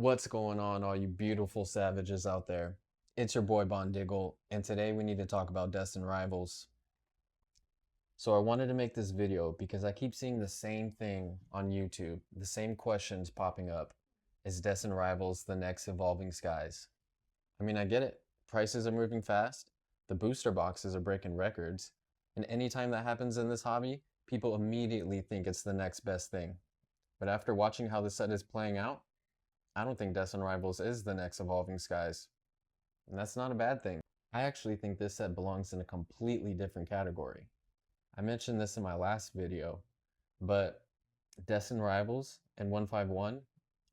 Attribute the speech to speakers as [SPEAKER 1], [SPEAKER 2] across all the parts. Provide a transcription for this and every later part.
[SPEAKER 1] What's going on, all you beautiful savages out there? It's your boy Bondiggle, and today we need to talk about Destined Rivals. So I wanted to make this video because I keep seeing the same thing on YouTube, the same questions popping up. Is Destined Rivals the next Evolving Skies? I mean, I get it. Prices are moving fast, the booster boxes are breaking records, and anytime that happens in this hobby, people immediately think it's the next best thing. But after watching how the set is playing out, I don't think Destined Rivals is the next Evolving Skies. And that's not a bad thing. I actually think this set belongs in a completely different category. I mentioned this in my last video, but Destined Rivals and 151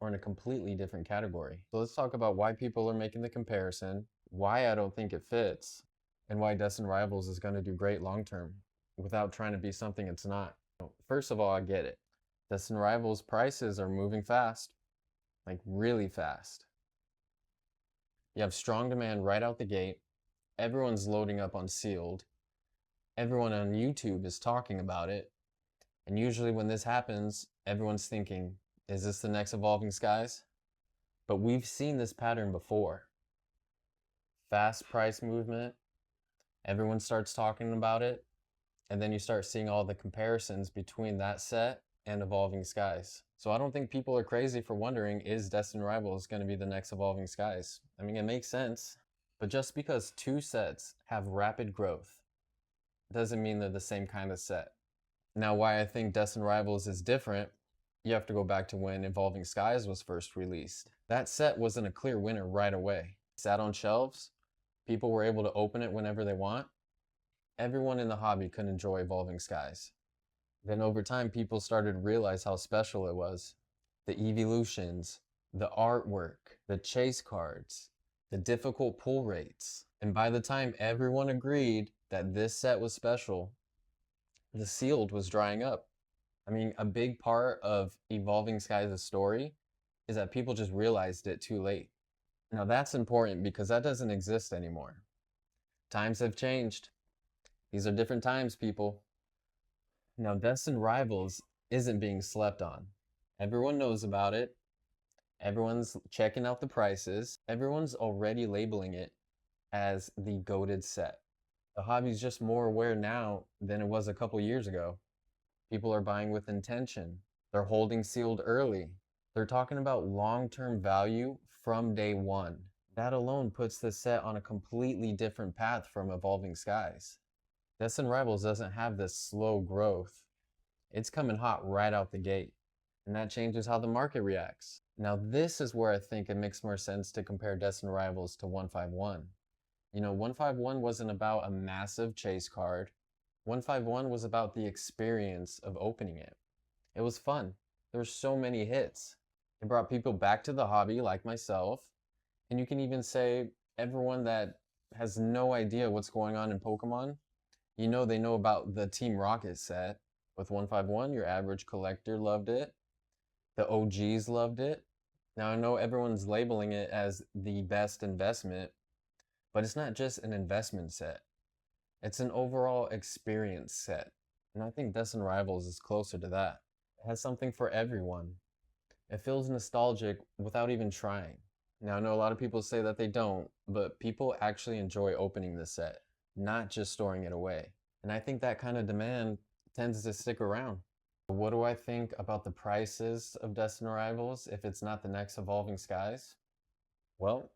[SPEAKER 1] are in a completely different category. So let's talk about why people are making the comparison, why I don't think it fits, and why Destined Rivals is going to do great long term without trying to be something it's not. First of all, I get it. Destined Rivals prices are moving fast. Like really fast. You have strong demand right out the gate. Everyone's loading up on sealed. Everyone on YouTube is talking about it. And usually when this happens, everyone's thinking, is this the next Evolving Skies? But we've seen this pattern before. Fast price movement. Everyone starts talking about it. And then you start seeing all the comparisons between that set and Evolving Skies. So I don't think people are crazy for wondering, is Destined Rivals going to be the next Evolving Skies? I mean, it makes sense, but just because two sets have rapid growth doesn't mean they're the same kind of set. Now, why I think Destined Rivals is different, you have to go back to when Evolving Skies was first released. That set wasn't a clear winner right away. It sat on shelves, people were able to open it whenever they want. Everyone in the hobby could enjoy Evolving Skies. Then over time, people started to realize how special it was. The evolutions, the artwork, the chase cards, the difficult pull rates. And by the time everyone agreed that this set was special, the sealed was drying up. I mean, a big part of Evolving Skies' story is that people just realized it too late. Now that's important because that doesn't exist anymore. Times have changed. These are different times, people. Now, Destined Rivals isn't being slept on. Everyone knows about it. Everyone's checking out the prices. Everyone's already labeling it as the goated set. The hobby's just more aware now than it was a couple years ago. People are buying with intention. They're holding sealed early. They're talking about long-term value from day one. That alone puts the set on a completely different path from Evolving Skies. Destined Rivals doesn't have this slow growth. It's coming hot right out the gate, and that changes how the market reacts. Now this is where I think it makes more sense to compare Destined Rivals to 151. You know, 151 wasn't about a massive chase card. 151 was about the experience of opening it. It was fun. There were so many hits. It brought people back to the hobby like myself, and you can even say everyone that has no idea what's going on in Pokemon, you know they know about the Team Rocket set. With 151, your average collector loved it. The OGs loved it. Now I know everyone's labeling it as the best investment, but it's not just an investment set. It's an overall experience set. And I think Destined Rivals is closer to that. It has something for everyone. It feels nostalgic without even trying. Now I know a lot of people say that they don't, but people actually enjoy opening this set, not just storing it away. And I think that kind of demand tends to stick around. What do I think about the prices of Destined Rivals if it's not the next Evolving Skies? Well,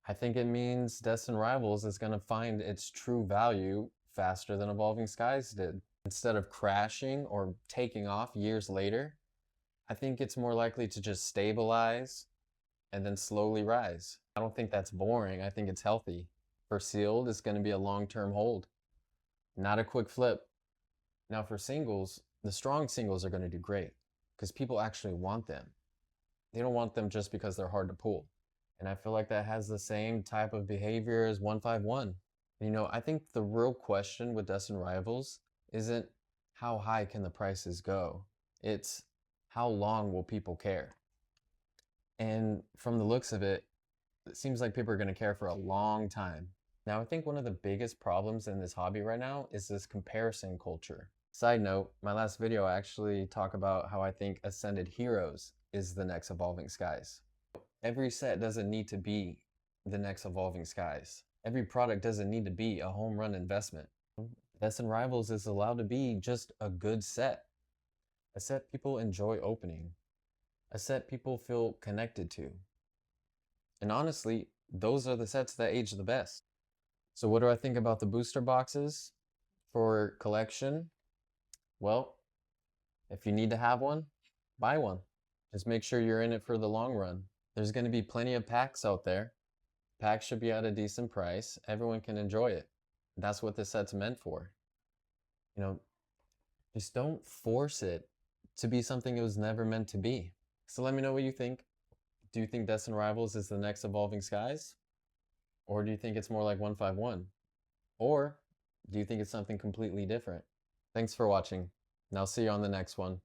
[SPEAKER 1] I think it means Destined Rivals is going to find its true value faster than Evolving Skies did. Instead of crashing or taking off years later, I think it's more likely to just stabilize and then slowly rise. I don't think that's boring. I think it's healthy. For sealed, it's going to be a long-term hold, not a quick flip. Now for singles, the strong singles are going to do great because people actually want them. They don't want them just because they're hard to pull. And I feel like that has the same type of behavior as 151. You know, I think the real question with Destined Rivals isn't how high can the prices go? It's how long will people care? And from the looks of it, it seems like people are going to care for a long time. Now, I think one of the biggest problems in this hobby right now is this comparison culture. Side note, my last video I actually talk about how I think Ascended Heroes is the next Evolving Skies. Every set doesn't need to be the next Evolving Skies. Every product doesn't need to be a home run investment. Destined Rivals is allowed to be just a good set. A set people enjoy opening. A set people feel connected to. And honestly, those are the sets that age the best. So what do I think about the booster boxes for collection? Well, if you need to have one, buy one. Just make sure you're in it for the long run. There's going to be plenty of packs out there. Packs should be at a decent price. Everyone can enjoy it. That's what this set's meant for. You know, just don't force it to be something it was never meant to be. So let me know what you think. Do you think Destined Rivals is the next Evolving Skies? Or do you think it's more like 151? Or do you think it's something completely different? Thanks for watching, and I'll see you on the next one.